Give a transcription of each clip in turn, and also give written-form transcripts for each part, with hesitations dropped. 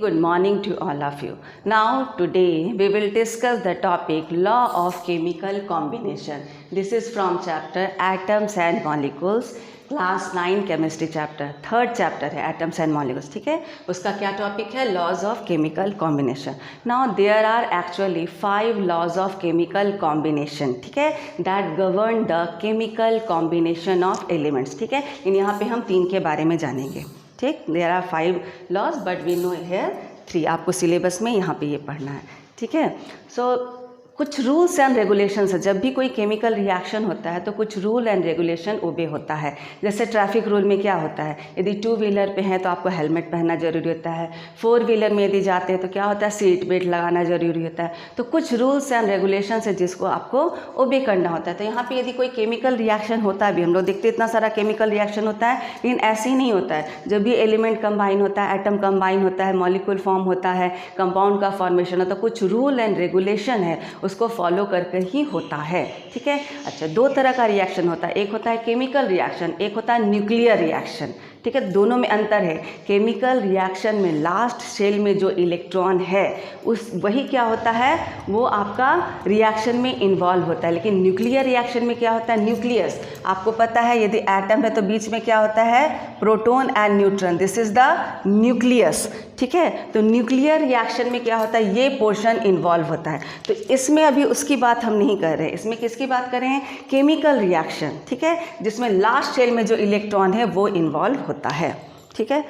Good morning to all of you. Now today we will discuss the topic law of chemical combination. This is from chapter atoms and molecules, class 9 chemistry chapter, third chapter है atoms and molecules. ठीक है, उसका क्या topic है? Laws of chemical combination. Now there are actually 5 laws of chemical combination. ठीक है, that govern the chemical combination of elements. ठीक है, यहाँ पे हम 3 के बारे में जानेंगे. ठीक, there are 5 laws but we know here 3. आपको सिलेबस में यहाँ पे ये पढ़ना है. ठीक है, सो कुछ रूल्स एंड रेगुलेशंस है. जब भी कोई केमिकल रिएक्शन होता है तो कुछ रूल एंड रेगुलेशन ओबे होता है. जैसे ट्रैफिक रूल में क्या होता है, यदि 2 व्हीलर पे हैं तो आपको हेलमेट पहनना ज़रूरी होता है. 4 व्हीलर में यदि जाते हैं तो क्या होता है, सीट बेल्ट लगाना ज़रूरी होता है. तो कुछ रूल्स एंड रेगुलेशंस है जिसको आपको ओबे करना होता है. तो यहाँ पर यदि कोई केमिकल रिएक्शन होता है, भी हम लोग देखते हैं इतना सारा केमिकल रिएक्शन होता है, लेकिन ऐसे ही नहीं होता है. जब भी एलिमेंट कंबाइन होता है, एटम कंबाइन होता है, मॉलिक्यूल फॉर्म होता है, कंपाउंड का फॉर्मेशन होता है, कुछ रूल एंड रेगुलेशन है उसको फॉलो करके ही होता है. ठीक है, अच्छा, 2 तरह का रिएक्शन होता है. एक होता है केमिकल रिएक्शन, एक होता है न्यूक्लियर रिएक्शन. ठीक है, दोनों में अंतर है. केमिकल रिएक्शन में लास्ट शेल में जो इलेक्ट्रॉन है वही क्या होता है, वो आपका रिएक्शन में इन्वॉल्व होता है. लेकिन न्यूक्लियर रिएक्शन में क्या होता है, न्यूक्लियस. आपको पता है यदि एटम है तो बीच में क्या होता है, proton and neutron. This is the nucleus. ठीक है, तो न्यूक्लियर रिएक्शन में क्या होता है, ये पोर्शन इन्वॉल्व होता है. तो इसमें अभी उसकी बात हम नहीं कर रहे हैं. इसमें किसकी बात कर रहे हैं, केमिकल रिएक्शन. ठीक है, जिसमें लास्ट शेल में जो इलेक्ट्रॉन है वो इन्वॉल्व होता है. ठीक है,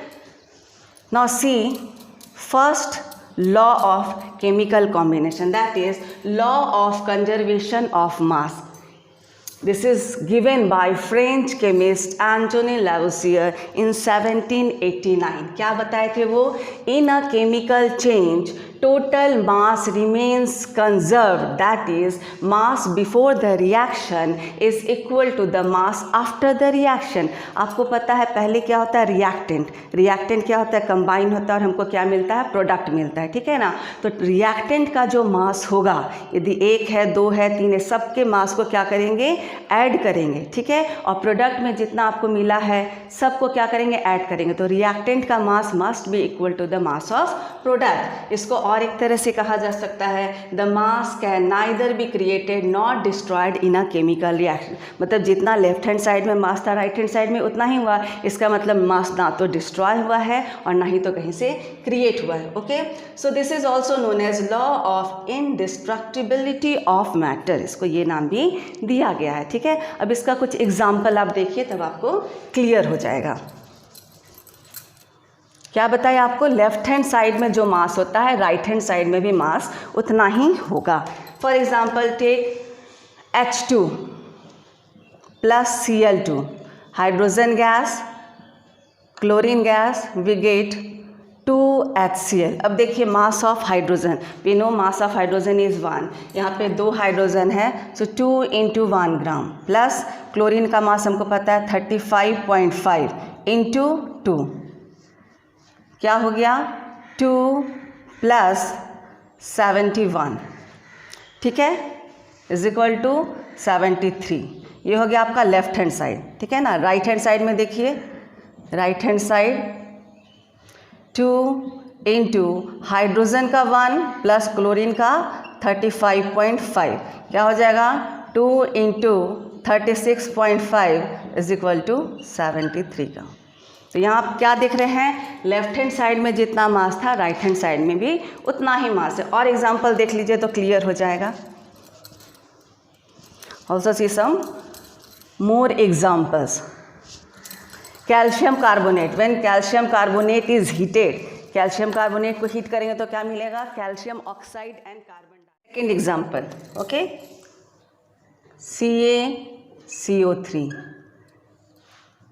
now see first law of chemical combination, that is law of conservation of mass. This is given by French chemist Antoine Lavoisier in 1789. क्या बताए थे वो, in a chemical change total mass remains conserved, that is mass before the reaction is equal to the mass after the reaction. आपको पता है पहले क्या होता है, रिएक्टेंट. रिएक्टेंट क्या होता है, कंबाइन होता है और हमको क्या मिलता है, प्रोडक्ट मिलता है. ठीक है ना, तो रिएक्टेंट का जो मास होगा, यदि 1 है, 2 है, 3 है, सबके मास को क्या करेंगे, ऐड करेंगे. ठीक है, और प्रोडक्ट में जितना आपको मिला है सबको क्या करेंगे, ऐड करेंगे. तो रिएक्टेंट का mass must be equal to the mass of product. इसको और एक तरह से कहा जा सकता है, the mass can neither be created not destroyed in a chemical reaction. मतलब जितना लेफ्ट हैंड साइड में मास था राइट हैंड साइड में उतना ही हुआ. इसका मतलब मास ना तो डिस्ट्रॉय हुआ है और ना ही तो कहीं से क्रिएट हुआ है. Okay, so this is also known as law of indestructibility of matter. इसको ये नाम भी दिया गया है. ठीक है, अब इसका कुछ एग्जाम्पल आप देखिए तब आपको क्लियर हो जाएगा. क्या बताया आपको, लेफ्ट हैंड साइड में जो मास होता है राइट हैंड साइड में भी मास उतना ही होगा. For example take H2 plus Cl2, hydrogen gas, chlorine gas, we get 2HCl. अब देखिए mass of hydrogen, we know mass of hydrogen is 1. यहाँ पे 2 हाइड्रोजन है, सो 2 × 1 ग्राम, प्लस क्लोरीन का मास हमको पता है 35.5 × 2, क्या हो गया, 2 + 71. ठीक है, इज इक्वल टू 73. ये हो गया आपका लेफ्ट हैंड साइड. ठीक है ना, राइट हैंड साइड में देखिए, राइट हैंड साइड 2 × हाइड्रोजन का 1 प्लस क्लोरीन का 35.5, क्या हो जाएगा, 2 × 36.5 इज इक्वल टू 73 का. तो यहाँ आप क्या देख रहे हैं, लेफ्ट हैंड साइड में जितना मास था राइट हैंड साइड में भी उतना ही मास है. और एग्जांपल देख लीजिए तो क्लियर हो जाएगा. Also see some more examples. Calcium carbonate, when calcium carbonate is heated, calcium carbonate को हीट करेंगे तो क्या मिलेगा, calcium oxide and carbon dioxide. Second example, okay, CaCO3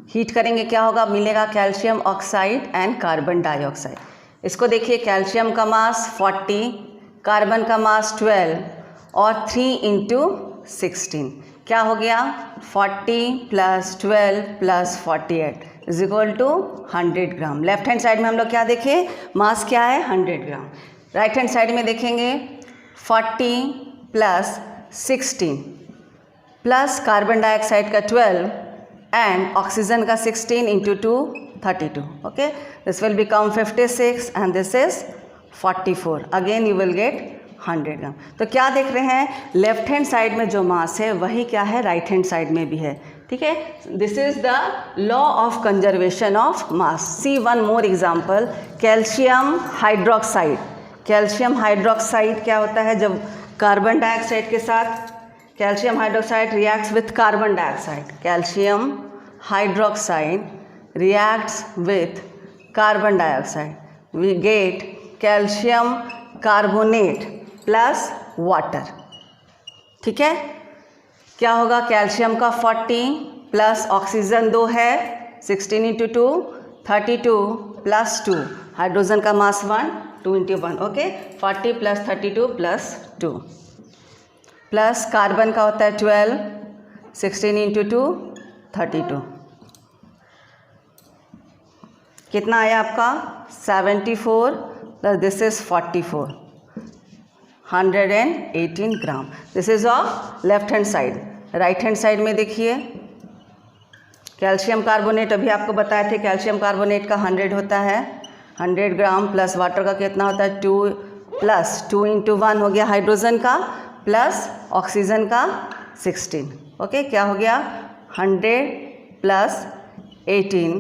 heat करेंगे क्या होगा, मिलेगा calcium oxide and carbon dioxide. इसको देखिए, कैल्शियम का मास 40, कार्बन का मास 12 और 3 × 16, क्या हो गया, 40 + 12 + 48 is equal to 100 gram. Left hand side में हम लोग क्या देखें, मास क्या है, 100 ग्राम. राइट हैंड साइड में देखेंगे 40 + 16 प्लस कार्बन डाइऑक्साइड का 12 and oxygen का 16 into 2 32. Okay, this will become 56 and this is 44. Again you will get 100 ग्राम. तो क्या देख रहे हैं, लेफ्ट हैंड साइड में जो मास है वही क्या है, राइट हैंड साइड में भी है. ठीक है, this is the law of conservation of mass. See one more example, calcium hydroxide. Calcium hydroxide क्या होता है, जब कार्बन डाइऑक्साइड के साथ calcium hydroxide reacts with carbon dioxide. Calcium hydroxide reacts with carbon dioxide, we get calcium carbonate plus water. ठीक है, क्या होगा, कैल्शियम का 40 प्लस ऑक्सीजन 2 है, 16 इंटू 2 32 प्लस 2, हाइड्रोजन का मास 1 2 into 1. Okay, 40 plus 32 plus 2 plus carbon का होता है 12, 16 इंटू 2 32. कितना आया आपका, 74 plus this is 44, 118 gram. This is of left hand side. Right hand side में देखिए, कैल्शियम कार्बोनेट अभी आपको बताए थे, कैल्शियम कार्बोनेट का 100 होता है, 100 ग्राम प्लस वाटर का कितना होता है 2 प्लस 2 इंटू 1 हो गया हाइड्रोजन का, प्लस ऑक्सीजन का 16. ओके, क्या हो गया, 100 प्लस 18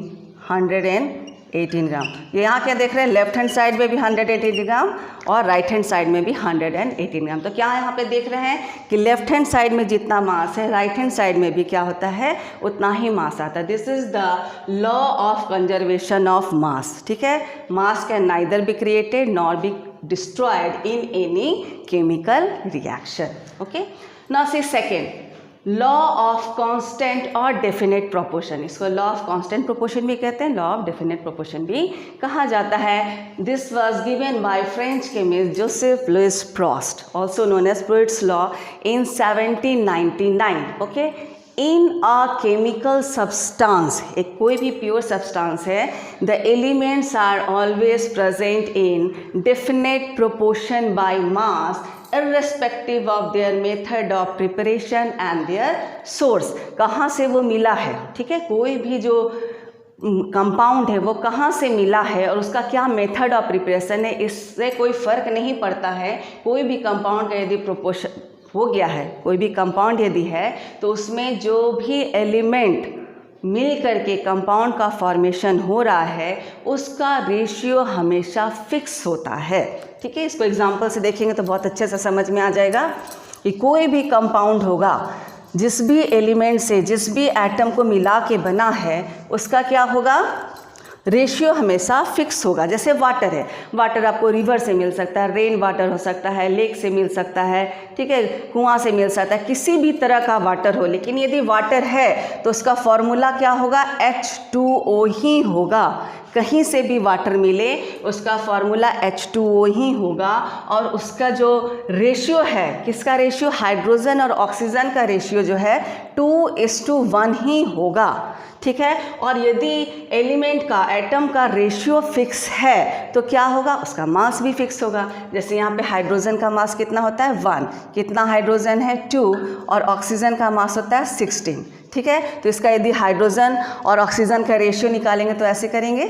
118 ग्राम. ये यहाँ क्या देख रहे हैं, लेफ्ट हैंड साइड में भी 118 ग्राम और राइट हैंड साइड में भी 118 ग्राम. तो क्या यहाँ पे देख रहे हैं कि लेफ्ट हैंड साइड में जितना मास है राइट हैंड साइड में भी क्या होता है, उतना ही मास आता है. This is the law of conservation of मास. ठीक है, मास can neither be created nor be destroyed in any chemical reaction. Okay, now see second, law of constant और डेफिनेट प्रोपोर्शन. इसको लॉ ऑफ कांस्टेंट प्रोपोर्शन भी कहते हैं, law of definite proportion भी कहा जाता है. This was given by French chemist Joseph Louis Proust, also known as Proust's law, in 1799. Okay, in a chemical substance, एक कोई भी प्योर सब्सटेंस है, the elements are always present in definite proportion by mass irrespective of their method of preparation and their source. कहाँ से वो मिला है. ठीक है, कोई भी जो कंपाउंड है वो कहाँ से मिला है और उसका क्या मेथड ऑफ प्रिपरेशन है, इससे कोई फ़र्क नहीं पड़ता है. कोई भी कंपाउंड का यदि प्रोपोर्शन हो गया है, कोई भी कंपाउंड यदि है, तो उसमें जो भी एलिमेंट मिल करके कंपाउंड का फॉर्मेशन हो रहा है उसका रेशियो हमेशा फिक्स होता है. ठीक है, इसको एग्जांपल से देखेंगे तो बहुत अच्छे से समझ में आ जाएगा कि कोई भी कंपाउंड होगा, जिस भी एलिमेंट से जिस भी एटम को मिला के बना है, उसका क्या होगा, रेशियो हमेशा फिक्स होगा. जैसे वाटर है, वाटर आपको रिवर से मिल सकता है, रेन वाटर हो सकता है, लेक से मिल सकता है, ठीक है, कुआं से मिल सकता है, किसी भी तरह का वाटर हो. लेकिन यदि वाटर है तो उसका फॉर्मूला क्या होगा, H2O ही होगा. कहीं से भी वाटर मिले उसका फॉर्मूला H2O ही होगा. और उसका जो रेशियो है, किसका रेशियो, हाइड्रोजन और ऑक्सीजन का रेशियो जो है 2:1 ही होगा. ठीक है, और यदि एलिमेंट का, एटम का रेशियो फिक्स है तो क्या होगा, उसका मास भी फिक्स होगा. जैसे यहाँ पे हाइड्रोजन का मास कितना होता है 1, कितना हाइड्रोजन है 2, और ऑक्सीजन का मास होता है 16. ठीक है, तो इसका यदि हाइड्रोजन और ऑक्सीजन का रेशियो निकालेंगे तो ऐसे करेंगे,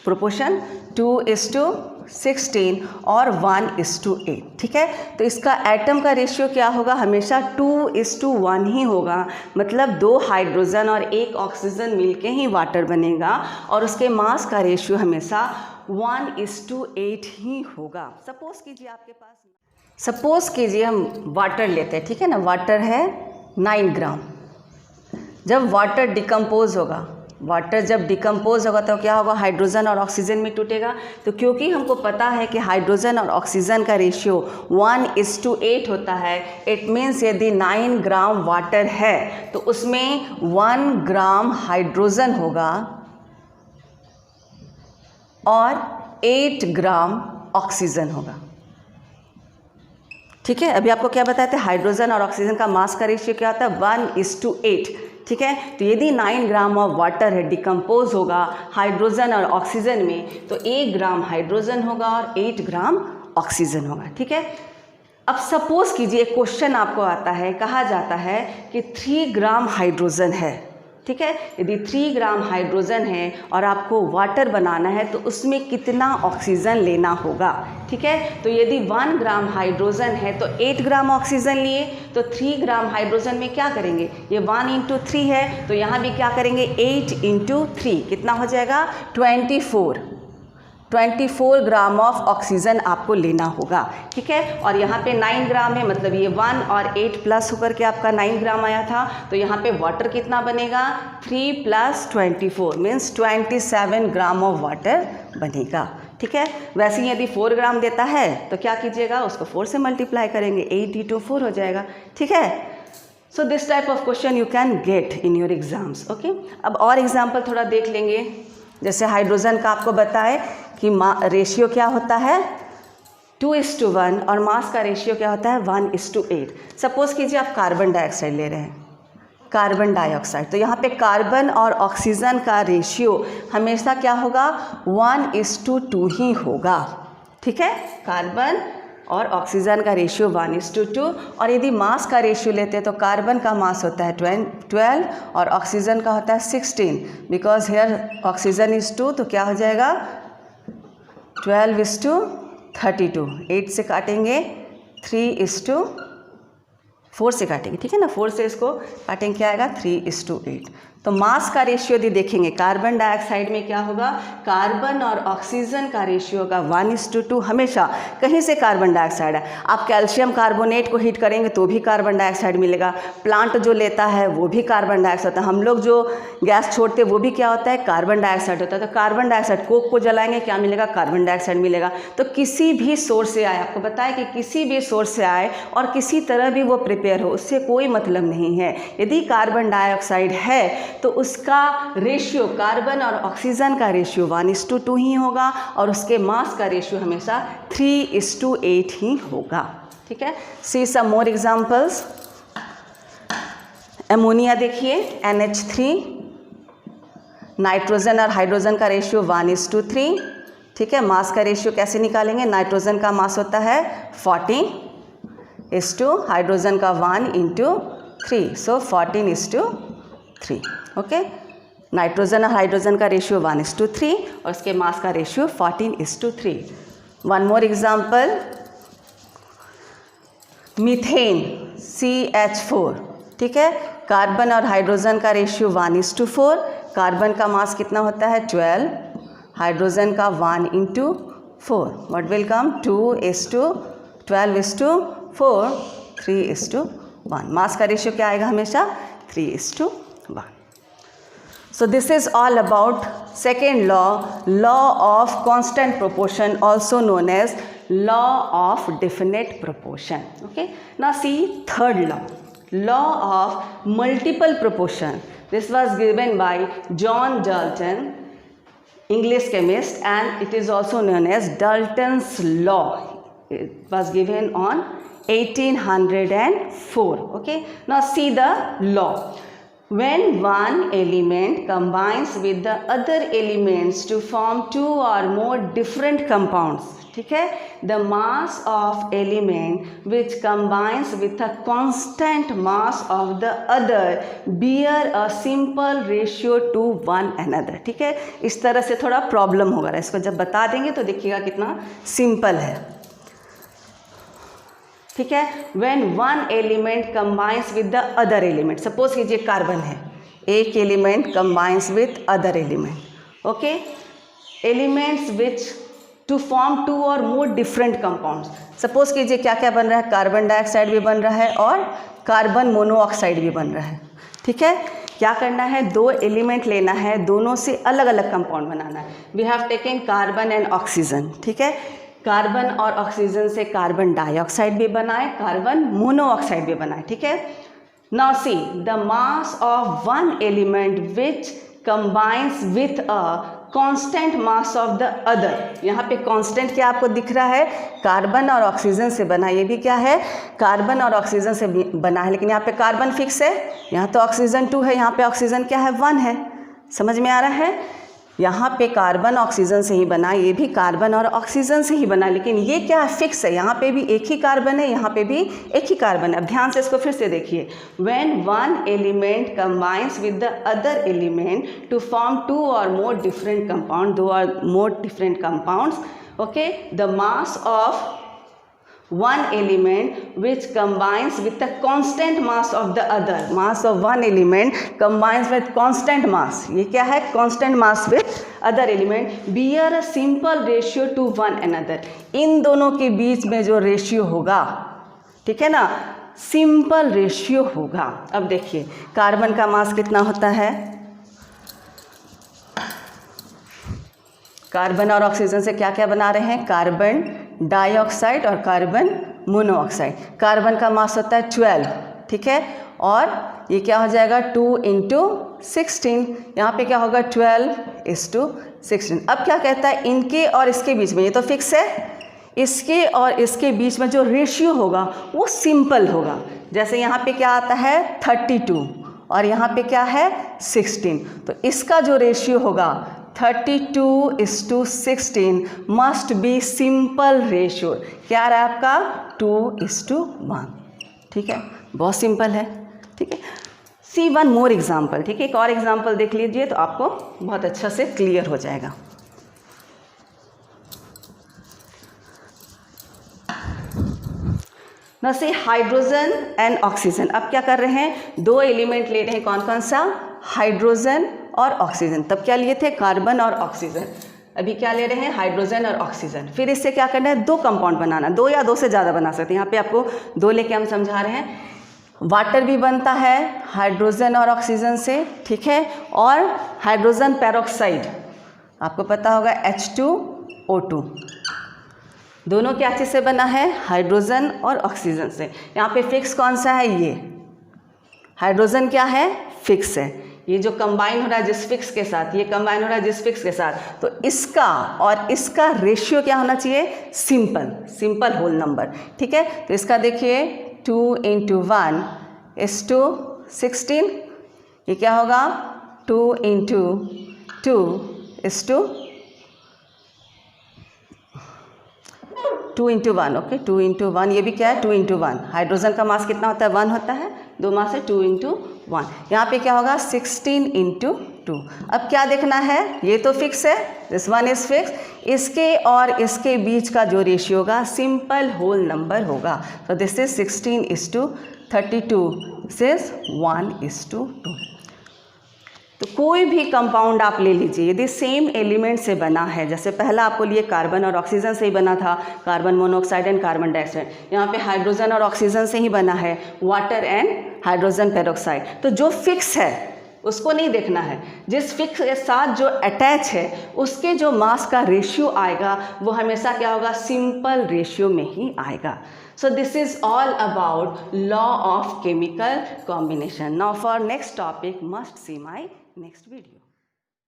प्रोपोर्शन 2:16 और 1:8. ठीक है, तो इसका एटम का रेशियो क्या होगा, हमेशा 2:1 ही होगा. मतलब 2 हाइड्रोजन और 1 ऑक्सीजन मिलके ही वाटर बनेगा और उसके मास का रेशियो हमेशा 1:8 ही होगा. सपोज कीजिए आपके पास, सपोज कीजिए हम वाटर लेते हैं. ठीक है ना, वाटर है 9 ग्राम. जब वाटर डिकम्पोज होगा, वाटर जब डिकम्पोज होगा तो क्या होगा, हाइड्रोजन और ऑक्सीजन में टूटेगा. तो क्योंकि हमको पता है कि हाइड्रोजन और ऑक्सीजन का रेशियो 1:8 होता है, इट मीन्स यदि 9 ग्राम वाटर है तो उसमें 1 ग्राम हाइड्रोजन होगा और 8 ग्राम ऑक्सीजन होगा. ठीक है, अभी आपको क्या बताया था, हाइड्रोजन और ऑक्सीजन का मास का रेशियो क्या होता है 1:8. ठीक है, तो यदि 9 ग्राम ऑफ वाटर है, डिकम्पोज होगा हाइड्रोजन और ऑक्सीजन में, तो 1 ग्राम हाइड्रोजन होगा और 8 ग्राम ऑक्सीजन होगा. ठीक है, अब सपोज कीजिए क्वेश्चन आपको आता है, कहा जाता है कि 3 ग्राम हाइड्रोजन है, ठीक है। यदि 3 ग्राम हाइड्रोजन है और आपको वाटर बनाना है तो उसमें कितना ऑक्सीजन लेना होगा, ठीक है। तो यदि 1 ग्राम हाइड्रोजन है तो 8 ग्राम ऑक्सीजन लिए, तो 3 ग्राम हाइड्रोजन में क्या करेंगे, ये 1 × 3 है तो यहाँ भी क्या करेंगे 8 × 3 कितना हो जाएगा 24 ग्राम ऑफ ऑक्सीजन आपको लेना होगा, ठीक है। और यहाँ पे 9 ग्राम है, मतलब ये 1 और 8 प्लस होकर के आपका 9 ग्राम आया था, तो यहाँ पे वाटर कितना बनेगा 3 + 24 मीन्स 27 ग्राम ऑफ वाटर बनेगा, ठीक है। वैसे ही यदि 4 ग्राम देता है तो क्या कीजिएगा, उसको 4 से मल्टीप्लाई करेंगे, 8 × 4 हो जाएगा, ठीक है। So this type of question you can get in your exams, okay. अब और एग्जाम्पल थोड़ा देख लेंगे, जैसे हाइड्रोजन का आपको बताए कि रेशियो क्या होता है 2:1 और मास का रेशियो क्या होता है 1:8। सपोज कीजिए आप कार्बन डाइऑक्साइड ले रहे हैं, कार्बन डाइऑक्साइड, तो यहाँ पे कार्बन और ऑक्सीजन का रेशियो हमेशा क्या होगा 1:2 ही होगा, ठीक है। कार्बन और ऑक्सीजन का रेशियो 1:2, और यदि मास का रेशियो लेते हैं तो कार्बन का मास होता है 12 और ऑक्सीजन का होता है 16, बिकॉज हेयर ऑक्सीजन इज 2, तो क्या हो जाएगा 12:32, 8 से काटेंगे 3:4 से काटेंगे, ठीक है ना, 4 से इसको काटेंगे क्या आएगा 3:8। तो मास का रेशियो यदि देखेंगे कार्बन डाइऑक्साइड में क्या होगा, कार्बन और ऑक्सीजन का रेशियो होगा 1:2, हमेशा कहीं से कार्बन डाइऑक्साइड है, आप कैल्शियम कार्बोनेट को हीट करेंगे तो भी कार्बन डाइऑक्साइड मिलेगा, प्लांट जो लेता है वो भी कार्बन डाइऑक्साइड होता है, हम लोग जो गैस छोड़ते हैं वो भी क्या होता है कार्बन डाइऑक्साइड होता है। तो कार्बन डाइऑक्साइड, कोक को जलाएंगे क्या मिलेगा कार्बन डाइऑक्साइड मिलेगा। तो किसी भी सोर्स से आए, आपको बताया कि किसी भी सोर्स से आए और किसी तरह भी वो प्रिपेयर हो, उससे कोई मतलब नहीं है। यदि कार्बन डाइऑक्साइड है तो उसका रेशियो, कार्बन और ऑक्सीजन का रेशियो 1:2 ही होगा और उसके मास का रेशियो हमेशा 3:8 ही होगा, ठीक है। सी सम मोर एग्जांपल्स। एमोनिया देखिए NH3, नाइट्रोजन और हाइड्रोजन का रेशियो 1:3, ठीक है। मास का रेशियो कैसे निकालेंगे, नाइट्रोजन का मास होता है 14:, हाइड्रोजन का 1 × 3, सो 14:3, ओके। नाइट्रोजन और हाइड्रोजन का रेशियो 1:3 और उसके मास का ratio 14:3। One more example, methane CH4, ठीक है। कार्बन और हाइड्रोजन का रेशियो 1:4, कार्बन का मास कितना होता है 12, हाइड्रोजन का 1 × 4, व्हाट विल कम 2:12:4, 3:1। मास का रेशियो क्या आएगा हमेशा 3:1। So this is all about second law of constant proportion, also known as law of definite proportion, okay. Now see third law of multiple proportion. This was given by John Dalton, English chemist, and it is also known as Dalton's law. It was given on 1804, okay. Now see the law. When one element combines with the other elements to form 2 or more different compounds, ठीक है, the mass of element which combines with a constant mass of the other bear a simple ratio to one another, ठीक है। इस तरह से थोड़ा problem होगा, इसको जब बता देंगे तो देखिएगा कितना सिंपल है, ठीक है। When one element combines with the other element, suppose कीजिए कार्बन है, एक element combines with other element, okay, elements which to form 2 और मोर डिफरेंट कंपाउंड्स। सपोज कीजिए क्या क्या बन रहा है, कार्बन डाइऑक्साइड भी बन रहा है और कार्बन मोनोऑक्साइड भी बन रहा है, ठीक है। क्या करना है, 2 एलिमेंट लेना है, दोनों से अलग अलग कंपाउंड बनाना है। We have taken carbon and oxygen, ठीक है। कार्बन और ऑक्सीजन से कार्बन डाइऑक्साइड भी बनाए, कार्बन मोनोऑक्साइड भी बनाए, ठीक है। Now see the mass of one element which combines with a constant mass of the other. यहाँ पे कांस्टेंट क्या आपको दिख रहा है, कार्बन और ऑक्सीजन से बना, ये भी क्या है कार्बन और ऑक्सीजन से बना है, लेकिन यहाँ पे कार्बन फिक्स है, यहाँ तो ऑक्सीजन 2 है, यहाँ पे ऑक्सीजन क्या है 1 है, समझ में आ रहा है। यहाँ पे कार्बन ऑक्सीजन से ही बना, ये भी कार्बन और ऑक्सीजन से ही बना, लेकिन ये क्या है, फिक्स है। यहाँ पे भी एक ही कार्बन है, यहाँ पे भी एक ही कार्बन है। अब ध्यान से इसको फिर से देखिए, when one element combines with the other element to form two और मोर डिफरेंट कंपाउंड, दो और more different compounds, okay, the mass of one element which combines with the constant mass of the other, mass of one element combines with constant mass, ये क्या है, constant mass with other element, bear a simple ratio to one another, इन दोनों के बीच में जो ratio होगा, ठीक है ना, सिंपल रेशियो होगा। अब देखिए कार्बन का मास कितना होता है, कार्बन और ऑक्सीजन से क्या क्या बना रहे हैं, कार्बन डाइऑक्साइड और कार्बन मोनोऑक्साइड। कार्बन का मास होता है 12, ठीक है, और ये क्या हो जाएगा 2 × 16, यहाँ पे क्या होगा 12:16। अब क्या कहता है, इनके और इसके बीच में, ये तो फिक्स है, इसके और इसके बीच में जो रेशियो होगा वो सिंपल होगा। जैसे यहाँ पे क्या आता है 32 और यहाँ पे क्या है 16, तो इसका जो रेशियो होगा 32:16 मस्ट बी सिंपल रेशियो। क्या रहा आपका 2:1, ठीक है, बहुत सिंपल है, ठीक है। सी वन मोर एग्जाम्पल, ठीक है, एक और एग्जाम्पल देख लीजिए तो आपको बहुत अच्छा से क्लियर हो जाएगा। ना से हाइड्रोजन एंड ऑक्सीजन, अब क्या कर रहे हैं, दो एलिमेंट ले रहे हैं, कौन कौन सा, हाइड्रोजन और ऑक्सीजन। तब क्या लिए थे, कार्बन और ऑक्सीजन, अभी क्या ले रहे हैं, हाइड्रोजन और ऑक्सीजन। फिर इससे क्या करना है, दो कंपाउंड बनाना, दो या दो से ज़्यादा बना सकते हैं, यहाँ पे आपको दो लेके हम समझा रहे हैं। वाटर भी बनता है हाइड्रोजन और ऑक्सीजन से, ठीक है, और हाइड्रोजन पेरोक्साइड आपको पता होगा H2O2, दोनों क्या चीज़ से बना है, हाइड्रोजन और ऑक्सीजन से। यहाँ पे फिक्स कौन सा है, ये हाइड्रोजन क्या है, फिक्स है, ये जो कंबाइन हो रहा है जिस फिक्स के साथ, ये कंबाइन हो रहा है जिस फिक्स के साथ, तो इसका और इसका रेशियो क्या होना चाहिए, सिंपल, सिंपल होल नंबर, ठीक है। तो इसका देखिए 2 × 1:16, ये क्या होगा 2 × 2:1, ओके, 2 × 1, ये भी क्या है 2 × 1। हाइड्रोजन का मास कितना होता है, 1 होता है, दो मास है 2 × 1, यहाँ पे क्या होगा 16 × 2। अब क्या देखना है, ये तो फिक्स है, दिस वन इज फिक्स, इसके और इसके बीच का जो रेशियो होगा सिंपल होल नंबर होगा। तो दिस इज 16:32, दिस इज 1:2। तो कोई भी कंपाउंड आप ले लीजिए, यदि सेम एलिमेंट से बना है, जैसे पहला आपको लिए कार्बन और ऑक्सीजन से ही बना था, carbon monoxide and carbon dioxide, यहाँ पे हाइड्रोजन और ऑक्सीजन से ही बना है, वाटर एंड हाइड्रोजन पेरोक्साइड। तो जो फिक्स है उसको नहीं देखना है, जिस फिक्स के साथ जो अटैच है उसके जो मास का रेशियो आएगा वो हमेशा क्या होगा, सिंपल रेशियो में ही आएगा। So this is all about law of chemical combination. Now for next topic must see my next video.